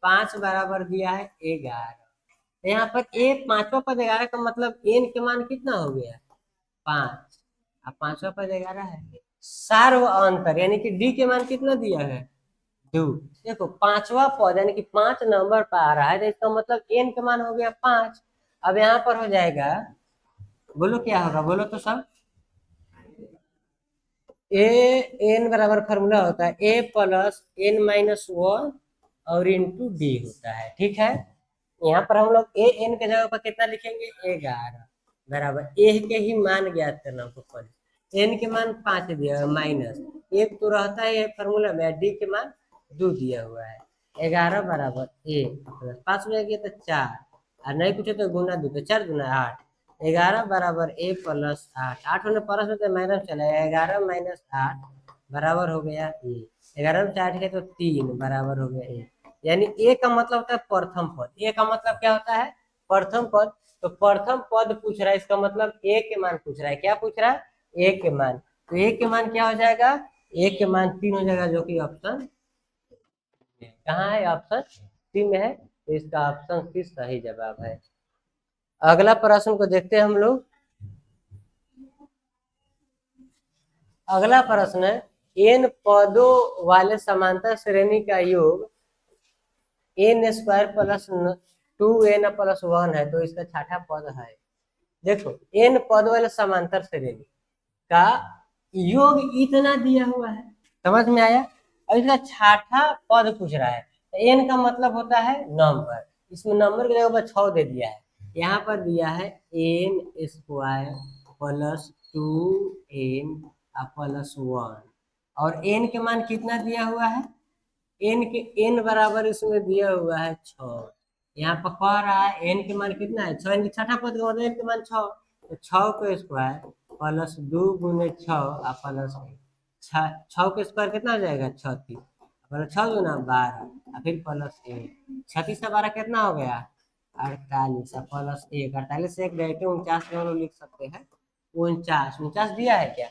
5 बराबर दिया है 11। यहाँ पर ए 5वां पद 11 का मतलब एन के मान कितना हो गया 5, अब 5वां पद 11 है। सार्व अंतर यानी कि डी के मान कितना दिया है 2। देखो 5वां पद यानी कि 5 नंबर पर आ रहा है तो इसका मतलब एन के मान हो गया 5। अब यहाँ पर हो जाएगा, बोलो क्या होगा बोलो तो सब, ए एन बराबर फॉर्मूला होता है ए प्लस एन माइनस वन और इंटू डी होता है, ठीक है। यहाँ पर हम लोग ए एन के जगह पर कितना लिखेंगे 11 बराबर ए के ही मान ज्ञात करना हमको पड़े। एन के मान 5 दिया हुआ माइनस एक तो रहता है फॉर्मूला में, डी के मान 2 दिया हुआ है। 11 बराबर ए प्लस 5 में गया तो 4 और नहीं पूछे तो गुना 2 तो 4 गुना 8। 11 बराबर ए प्लस 8, 8 होने प्लस में तो माइनस चला 11 माइनस 8 बराबर हो गया ए। 11 में 4 है तो 3 बराबर हो गया ए। यानी ए का मतलब होता है प्रथम पद। ए का मतलब क्या होता है प्रथम पद। तो प्रथम पद पूछ रहा है, इसका मतलब ए के मान पूछ रहा है। क्या पूछ रहा है ए के मान। तो ए के मान क्या हो जाएगा ए के मान 3 हो जाएगा, जो कि ऑप्शन कहाँ है ऑप्शन सी में है। तो इसका ऑप्शन सी सही जवाब है। अगला प्रश्न को देखते हैं हम लोग। अगला प्रश्न है एन पदों वाले समांतर श्रेणी का योग N square plus 2n plus 1 है, तो इसका छठा पद है। देखो एन पद वाले समांतर श्रेणी का योग इतना दिया हुआ है, समझ में आया। और इसका छठा पद पूछ रहा है, तो एन का मतलब होता है नंबर। इसमें नंबर की जगह पर 6 दे दिया है। यहाँ पर दिया है N square plus 2n plus 1 और एन के मान कितना दिया हुआ है एन के एन बराबर इसमें दिया हुआ है 6। यहाँ पर कह रहा है एन के मान कितना है 6, यानी छठा पद का मतलब एन के मान 6। तो 6 को स्क्वायर प्लस 2 गुने 6 प्लस 6 के स्क्वायर कितना हो जाएगा 36 प्लस 6 गुना 12 फिर प्लस 1 36 से 12 कितना हो गया 48 प्लस 1 48 से 1 डायरेक्ट 49 हम लोग लिख सकते हैं। 49 दिया है क्या,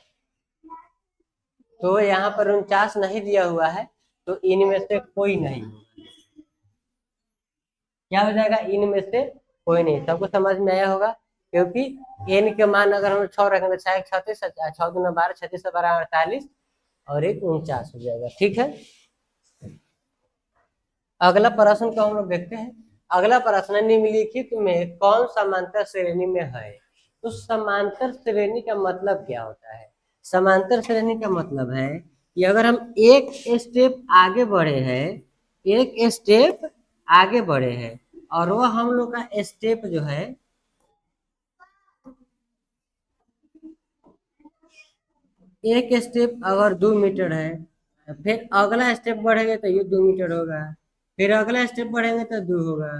तो यहाँ पर 49 नहीं दिया हुआ है, तो इनमें से कोई नहीं क्या हो जाएगा इनमें से कोई नहीं। सबको समझ में आया होगा, क्योंकि एन के मान अगर हम 6 रखेंगे तो 6 36 6 गुना 12 36 से 12 48 और 1 49 हो जाएगा, ठीक है। अगला प्रश्न को हम लोग देखते हैं। अगला प्रश्न निम्नलिखित में कौन समांतर श्रेणी में है। तो समांतर श्रेणी का मतलब क्या होता है। समांतर श्रेणी का मतलब है कि अगर हम एक स्टेप आगे बढ़े हैं, एक स्टेप आगे बढ़े हैं और वो हम लोग का स्टेप जो है एक स्टेप अगर 2 मीटर है, फिर अगला स्टेप बढ़ेंगे तो ये 2 मीटर होगा, फिर अगला स्टेप बढ़ेंगे तो 2 होगा,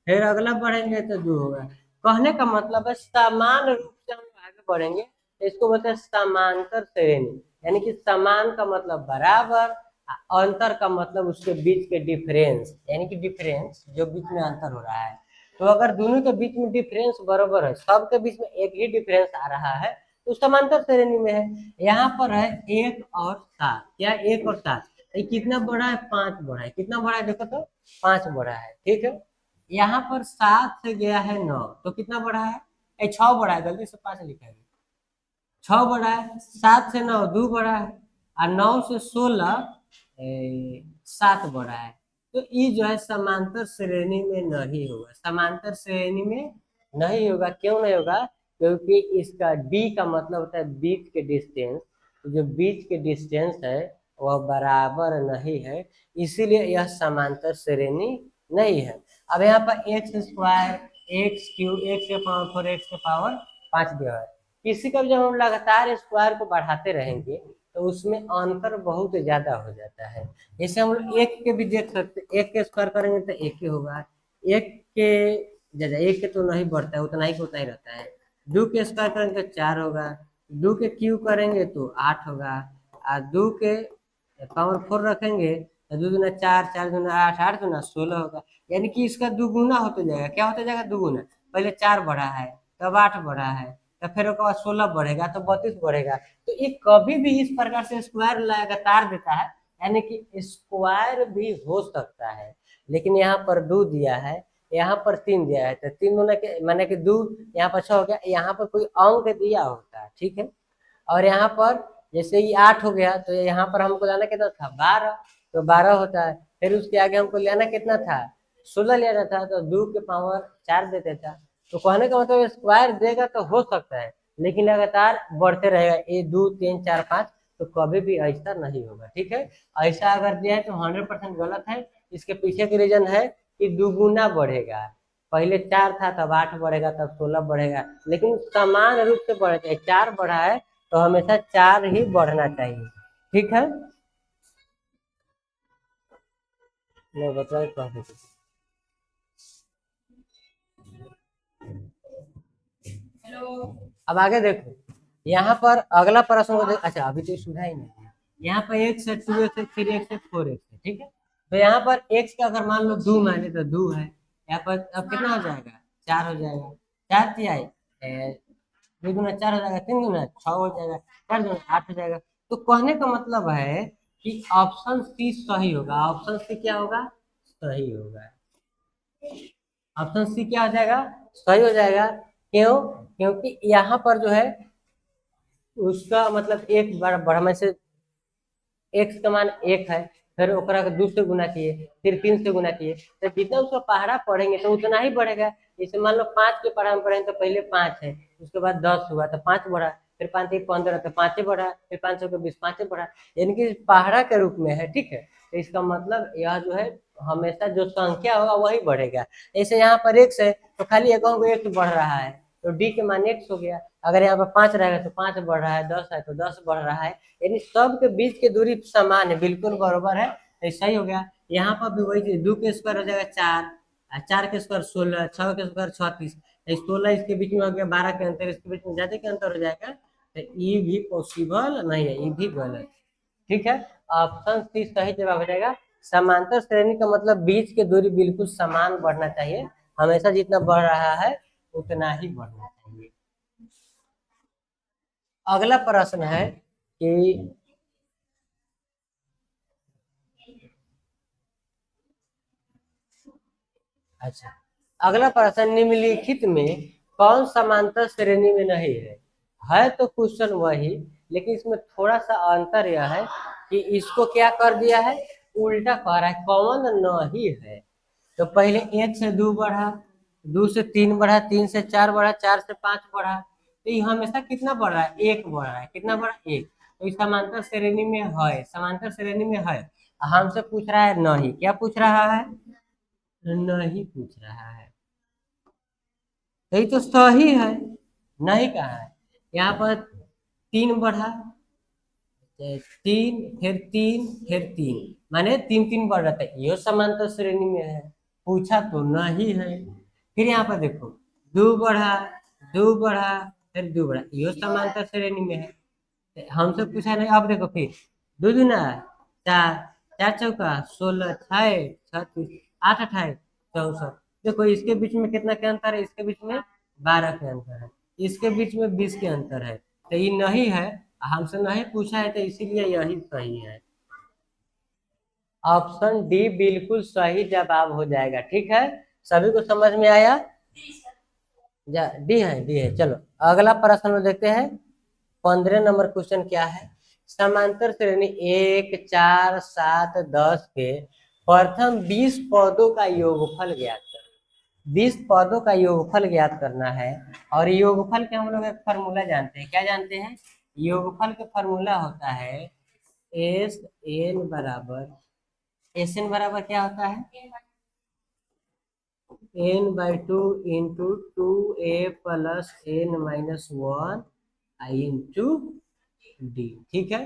फिर अगला बढ़ेंगे तो 2 होगा। कहने का मतलब है समान रूप से हम आगे बढ़ेंगे, तो इसको बोलते हैं समांतर श्रेणी। यानी कि समान का मतलब बराबर, अंतर का मतलब उसके बीच के डिफरेंस, यानी कि डिफरेंस जो बीच में अंतर हो रहा है। तो अगर दोनों के बीच में डिफरेंस बराबर है, सबके बीच में एक ही डिफरेंस आ रहा है, तो समांतर श्रेणी में है। यहाँ पर है 1 और 7, क्या 1 और 7 ये कितना बड़ा है 5 बड़ा है, कितना बड़ा है देखो तो 5 बड़ा है, ठीक है। यहाँ पर 7 से गया है 9, तो कितना बड़ा है 6 बड़ा है, गलती से 5 लिखा है। 6 बड़ा है, 7 से 9 2 बड़ा है और 9 से 16 7 बड़ा है। तो ये जो है समांतर श्रेणी में नहीं होगा, समांतर श्रेणी में नहीं होगा। क्यों नहीं होगा, क्योंकि इसका डी का मतलब होता है बीच के डिस्टेंस, तो जो बीच के डिस्टेंस है वह बराबर नहीं है, इसीलिए यह समांतर श्रेणी नहीं है। अब यहाँ पर x square x cube x के पावर 4 एक्स के पावर 5 दिया है। किसी का जब हम लगातार स्क्वायर को बढ़ाते रहेंगे तो उसमें अंतर बहुत ज्यादा हो जाता है। जैसे हम लोग एक के भी देख सकते, एक के स्क्वायर करेंगे तो एक ही होगा, एक के ज्यादा एक के तो नहीं बढ़ता है, उतना ही का उतना ही रहता है। 2 के स्क्वायर करेंगे तो 4 होगा, 2 के क्यूब करेंगे तो 8 होगा और 2 के पावर 4 रखेंगे तो 2 दूना 4 4 दूना 8 8 दूना 16 होगा। यानी कि इसका दुगुना होता जाएगा। क्या होता जाएगा दुगुना, पहले 4 बढ़ा है तब 8 बढ़ा है, तो फिर उसके बाद 16 बढ़ेगा तो 32 बढ़ेगा। तो ये कभी भी इस प्रकार से स्क्वायर लगातार देता है, यानी कि स्क्वायर भी हो सकता है। लेकिन यहाँ पर 2 दिया है, यहाँ पर 3 दिया है, तो 3 दूना के माने कि 2 यहाँ पर 6 हो गया। यहाँ पर कोई अंक दिया होता है, ठीक है। और यहाँ पर जैसे ये 8 हो गया, तो यहाँ पर हमको लाना कितना था 12, तो 12 होता है। फिर उसके आगे हमको लेना कितना था 16 लेना था, तो 2 के पावर 4 देते था। तो कहने का मतलब स्क्वायर देगा तो हो सकता है, लेकिन लगातार बढ़ते रहेगा ये 2 3 4 5, तो कभी भी ऐसा नहीं होगा। ठीक है, ऐसा अगर दिया है तो 100% गलत है। इसके पीछे की रीजन है कि दुगुना बढ़ेगा, पहले 4 था तब 8 बढ़ेगा तब 16 बढ़ेगा, लेकिन समान रूप से बढ़ता है। 4 बढ़ा है तो हमेशा 4 ही बढ़ना चाहिए। ठीक है, मैं बता अब आगे देखो, यहाँ पर अगला प्रश्न को अच्छा अभी तो सुधा ही नहीं है। यहाँ पर x है 2x है 3x है 4x है। ठीक है, तो यहाँ पर x का अगर मान लो 2 माने तो 2 है। यहाँ पर अब कितना हो जाएगा, 4 हो जाएगा। 4 तिहाई 2 गुना 4 हो जाएगा, 3 गुना 6 हो जाएगा, 4 गुना 8 हो जाएगा। तो कहने का मतलब है कि ऑप्शन सी सही होगा। ऑप्शन सी क्या होगा, सही होगा। ऑप्शन सी क्या हो जाएगा, सही हो जाएगा। क्यों, क्योंकि यहाँ पर जो है उसका मतलब एक बार बढ़ा में से एक्स का मान 1 है, फिर ओकरा के 2 से गुना किए, फिर 3 से गुना किए, तो जितना उसका पहाड़ा पढ़ेंगे तो उतना ही बढ़ेगा। जैसे मान लो 5 के पहाड़ा में पढ़ेंगे तो पहले 5 है, उसके बाद 10 हुआ तो 5 बढ़ा, फिर 5 एक 15 तो 5 बढ़ा, फिर 500 के 20 5 बढ़ा, यानी कि पहाड़ा के रूप में है। ठीक है, तो इसका मतलब यह जो है हमेशा जो संख्या होगा वही बढ़ेगा। जैसे यहाँ पर एक्स है तो खाली एक एक्स बढ़ रहा है, तो डी के मान एक्स हो गया। अगर यहाँ पर 5 रहेगा तो 5 बढ़ रहा है, 10 है तो 10 बढ़ रहा है, यानी सब के बीच की दूरी समान है, बिल्कुल बराबर है। ऐसा ही हो गया। यहाँ पर भी वही चीज, 2 के स्क्वायर हो जाएगा 4, 4 के स्क्वायर 16, 6 के स्क्वायर 36, 16 इसके बीच में हो गया, 12 के अंतर इसके बीच में ज्यादा के अंतर हो जाएगा, तो ये भी पॉसिबल नहीं है, ये भी गलत। ठीक है, ऑप्शन सी सही जवाब हो जाएगा। समांतर श्रेणी का मतलब बीच की दूरी बिल्कुल समान बढ़ना चाहिए, हमेशा जितना बढ़ रहा है उतना ही बढ़ना चाहिए। अगला प्रश्न है कि अच्छा, अगला प्रश्न, निम्नलिखित में कौन समांतर श्रेणी में नहीं है तो क्वेश्चन वही, लेकिन इसमें थोड़ा सा अंतर यह है कि इसको क्या कर दिया है, उल्टा कर रहा है, कॉमन नहीं है। तो पहले 1 से 2 बढ़ा, 2 से 3 बढ़ा, 3 से 4 बढ़ा, 4 से 5 बढ़ा, तो ये हमेशा कितना बढ़ रहा है, 1 बढ़ रहा है। कितना बढ़ा, 1। तो इस समांतर श्रेणी में है, समांतर श्रेणी में है। हमसे पूछ रहा है नहीं, क्या पूछ रहा है, नहीं पूछ रहा है। यही तो सही है, नहीं कहा है। यहाँ पर 3 बढ़ा, 3 फिर 3 फिर 3, माने 3 3 बढ़ रहा था, ये समांतर श्रेणी में है, पूछा तो नहीं है। फिर यहाँ पर देखो 2 बढ़ा, 2 बढ़ा, फिर 2 बढ़ा, ये समांतर श्रेणी में है, हमसे पूछा नहीं। अब देखो फिर 2 दूना 4, 4 चौका 16, 6 36, 8 28 64, देखो इसके बीच में कितना के अंतर है, इसके बीच में 12 के अंतर है, इसके बीच में 20 के अंतर है, तो ये नहीं है, हमसे नहीं पूछा है, तो इसीलिए यही सही है। ऑप्शन डी बिल्कुल सही जवाब हो जाएगा। ठीक है, सभी को समझ में आया, डी है, डी है। चलो अगला प्रश्न में देखते हैं। 15 नंबर क्वेश्चन क्या है, समांतर श्रेणी 1 4 7 10 के प्रथम 20 पदों का योगफल ज्ञात कर। 20 पदों का योगफल ज्ञात करना है, और योगफल के हम लोग एक फॉर्मूला जानते हैं। क्या जानते हैं, योगफल का फॉर्मूला होता है एस एन बराबर, एस एन बराबर क्या होता है, n/2 into 2a plus n-1 into D. ठीक है,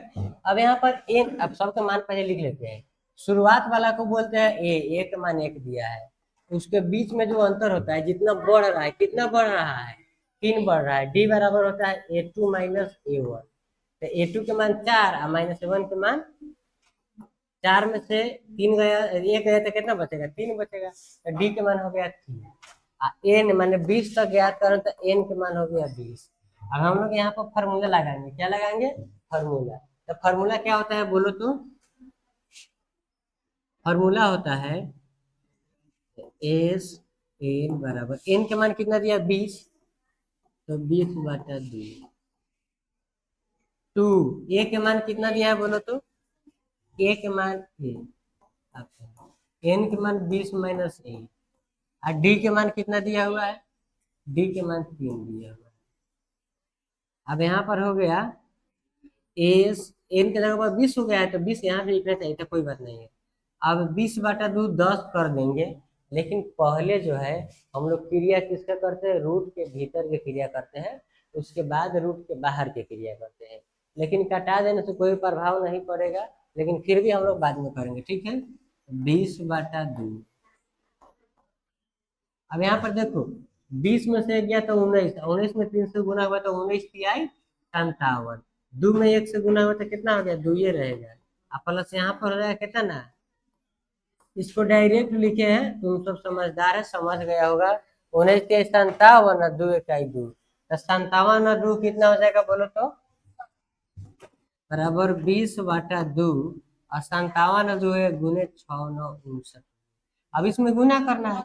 अब यहाँ पर n, अब सबका मान पहले लिख लेते हैं। शुरुआत वाला को बोलते हैं ए का मान 1 दिया है, उसके बीच में जो अंतर होता है, जितना बढ़ रहा है, कितना बढ़ रहा है, 3 बढ़ रहा है, डी बराबर होता है a2 माइनस a1, तो a2 के मान 4 और -1 के मान 4 में से 3 गया, 1 गया तो कितना बचेगा, 3 बचेगा, तो डी के मान हो गया 3। एन माने 20 तक ज्ञात करें तो एन के मान हो गया 20। अब हम लोग यहाँ पर फार्मूला लगाएंगे, क्या लगाएंगे, फार्मूला। तो फार्मूला क्या होता है बोलो तो, फार्मूला होता है एस एन बराबर, एन के मान कितना दिया 20, तो 20/2। टू ए के मान कितना दिया है बोलो तो, ए के मान एन के मान 20 माइनस ए, और डी के मान कितना दिया हुआ है, डी के मान 3 दिया हुआ है। अब यहाँ पर हो गया एस एन की जगह पर 20 हो गया है तो 20 यहाँ भी लिखना चाहिए था, कोई बात नहीं है। अब 20/2 10 कर देंगे, लेकिन पहले जो है हम लोग क्रिया किसका करते हैं, रूट के भीतर की क्रिया करते हैं, उसके बाद रूट के बाहर की क्रिया करते हैं। लेकिन कटा देने से कोई प्रभाव नहीं पड़ेगा, लेकिन फिर भी हम लोग बाद में करेंगे, ठीक है। 20/2। अब यहाँ पर देखो 20 में से गया तो 19, 19 में 3 से गुना हुआ तो 19×3 = 57। 2 में 1 से गुना हुआ तो कितना हो गया, 2 ये रहेगा। अब प्लस यहाँ पर हो जाएगा कितना ना, इसको डायरेक्ट लिखे हैं, तुम सब समझदार है, समझ गया होगा। 19×57 2×2 तो 57 कितना हो जाएगा बोलो तो, बराबर 20/2 और 57 है गुने 6×9 = 69। अब इसमें गुना करना है,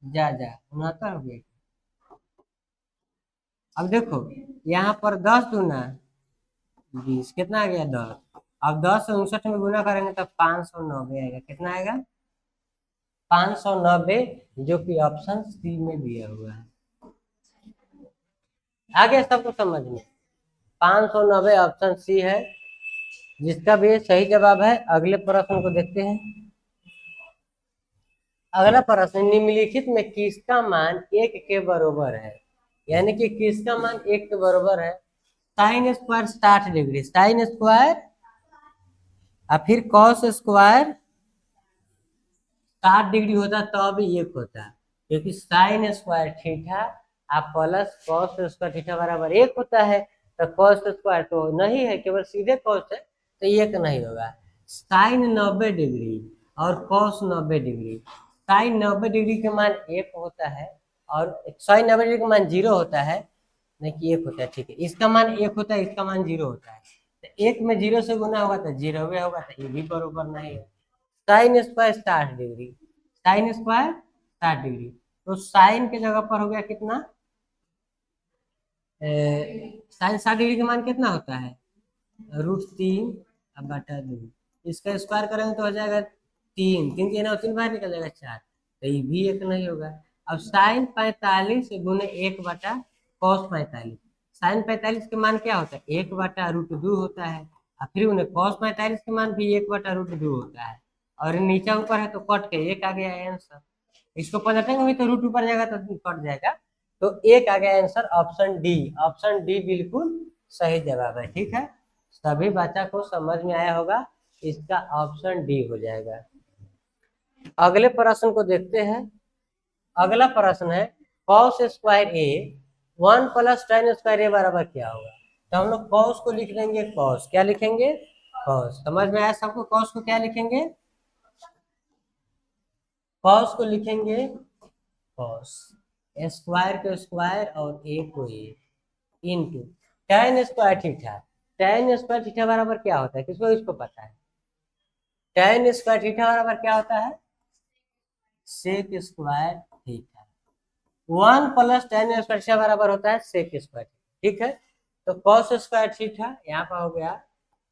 जा 69 हो गया। अब देखो यहाँ पर 10×2 = 20, कितना आ गया 10। अब 10 से 59 में गुना करेंगे तो 590 आएगा, कितना आएगा 590, जो कि ऑप्शन सी में दिया हुआ है। आगे सबको समझ में, 590 ऑप्शन सी है, जिसका भी सही जवाब है। अगले प्रश्न को देखते हैं। अगला प्रश्न, निम्नलिखित में किसका मान 1 के बराबर है, यानी कि किसका मान 1 के बराबर है। Sine square 60 degree, sine square और फिर कॉस स्क्वायर 60 डिग्री होता तब भी 1 होता, क्योंकि साइन स्क्वायर थीटा आप प्लस कॉस स्क्वायर थीटा बराबर 1 होता है। तो कॉस स्क्वायर तो नहीं है, केवल सीधे कॉस है, तो 1 नहीं होगा। साइन 90 डिग्री और कॉस 90 डिग्री, साइन 90 डिग्री के मान 1 होता है और साइन 90 डिग्री का मान 0 होता है, नहीं कि 1 होता है, ठीक है। इसका मान 1 होता है, इसका मान 0 होता है, तो 1 में 0 से गुना होगा तो 0 होगा, तो ये भी बराबर नहीं है। Sine square 60 degree, sine square 60 degree, तो साइन के जगह पर हो गया कितना, साइन 60 डिग्री का मान कितना होता है, √3/2। इसका स्क्वायर करेंगे तो हो जाएगा 3, 3 3 बाहर निकल जाएगा 4, तो ये भी 1 नहीं होगा। अब साइन 45 गुने 1/cos 45, साइन 45 के मान क्या होता है, 1/√2 होता है, और फिर उन्हें cos 45 के मान भी 1/√2 होता है, और नीचे ऊपर है तो कट के 1 आ गया आंसर। इसको पलटेंगे भी तो रूट ऊपर जाएगा तो कट जाएगा, तो 1 आ गया answer, option D. Option D बिल्कुल सही जवाब है, ठीक है। सभी बच्चा को समझ में आया होगा, इसका ऑप्शन डी हो जाएगा। अगले प्रश्न को देखते हैं। अगला प्रश्न है कॉस स्क्वायर ए 1 + tan स्क्वायर ए बराबर क्या होगा। तो हम लोग कॉस को लिख देंगे कॉस, क्या लिखेंगे कॉस, समझ में आया सबको। कॉस को क्या लिखेंगे, कॉस को लिखेंगे कॉस, स्क्वायर को स्क्वायर और ए को A, into tan square theta. tan square theta बराबर क्या होता है, किसको इसको पता है। tan स्क्वायर थीटा बराबर क्या होता है, sec square theta. 1 + tan square theta बराबर होता है सेक स्क्वायर, ठीक है। तो कॉस स्क्वायर थीटा यहाँ पर हो गया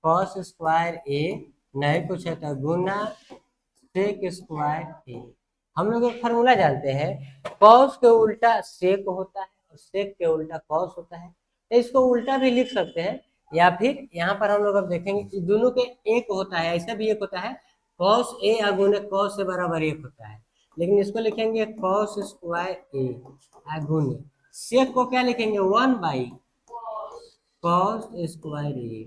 कॉस स्क्वायर ए, नहीं कुछ है तो गुना सेक स्क्वायर ए। हम लोग एक फार्मूला जानते हैं, कॉस के उल्टा सेक होता है और सेक के उल्टा कॉस होता है, तो इसको उल्टा भी लिख सकते हैं, या फिर यहाँ पर हम लोग अब देखेंगे कि दोनों के एक होता है, ऐसा भी एक होता है कॉस ए अगुने कॉस से बराबर 1 होता है, लेकिन इसको लिखेंगे कॉस स्क्वायर ए अगुने सेक को क्या लिखेंगे 1/cos स्क्वायर ए।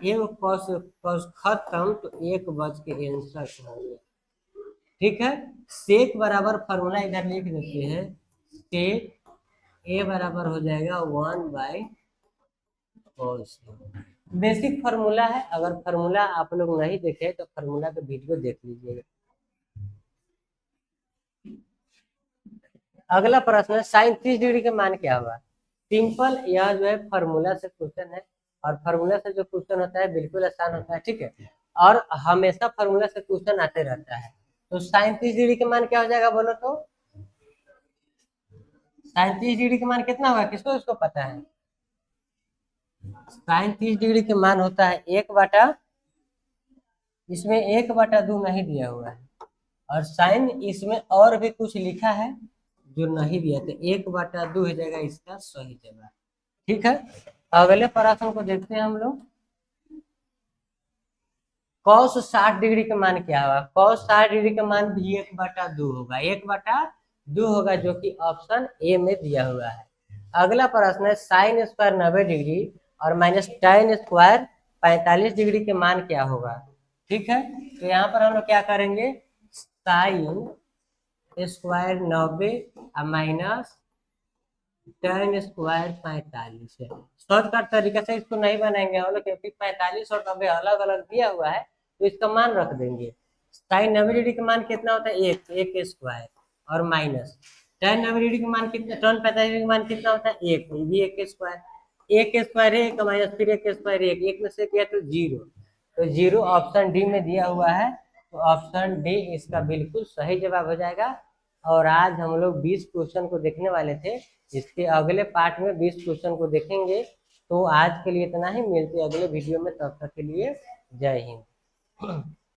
एक कॉस कॉस खत्म तो 1 बच के आंसर हो गया, ठीक है। सेक बराबर फार्मूला इधर लिख देते हैं, सेक ए बराबर हो जाएगा 1/cos। बेसिक फार्मूला है, अगर फार्मूला आप लोग नहीं देखे तो फार्मूला का वीडियो देख लीजिएगा। अगला प्रश्न है साइन 30 डिग्री का मान क्या होगा। सिंपल, यह जो है फार्मूला से क्वेश्चन है, और फार्मूला से जो क्वेश्चन होता है बिल्कुल आसान होता है, ठीक है, और हमेशा फार्मूला से क्वेश्चन आते रहता है। तो साइन 30 डिग्री का मान क्या हो जाएगा बोलो तो, साइन 30 डिग्री का मान कितना होगा, किसको इसको पता है। साइन 30 डिग्री के मान होता है 1/, इसमें 1/2 नहीं दिया हुआ है, और साइन इसमें और भी कुछ लिखा है जो नहीं दिया, तो 1/2 हो जाएगा इसका सही जवाब, ठीक है। अगले प्रश्न को देखते हैं हम लोग। cos 60 डिग्री का मान क्या होगा? cos 60 डिग्री का मान भी 1/2 होगा, 1/2 होगा, जो कि ऑप्शन ए में दिया हुआ है। अगला प्रश्न है साइन स्क्वायर 90 डिग्री और माइनस tan स्क्वायर 45 डिग्री के मान क्या होगा? ठीक है, तो यहाँ पर हम लोग क्या करेंगे, साइन स्क्वायर 90 और माइनस tan स्क्वायर 45 है। शॉर्टकट तरीके से इसको नहीं बनाएंगे हम लोग, क्योंकि 45 और 90 अलग अलग दिया हुआ है, तो इसका मान रख देंगे। साइन 90 डिग्री का मान कितना होता है? एक स्क्वायर और माइनस tan 90 डिग्री का मान कितना, tan 45 डिग्री का मान कितना होता है? एक, ये भी एक स्क्वायर, एक स्क्वायर है, एक माइनस फिर एक स्क्वायर, एक में से किया तो जीरो, तो जीरो ऑप्शन डी में दिया हुआ है, तो ऑप्शन डी इसका बिल्कुल सही जवाब हो जाएगा। और आज हम लोग 20 क्वेश्चन को देखने वाले थे, इसके अगले पार्ट में 20 क्वेश्चन को देखेंगे। तो आज के लिए इतना ही, मिलते हैं अगले वीडियो में, तब तक के लिए जय हिंद।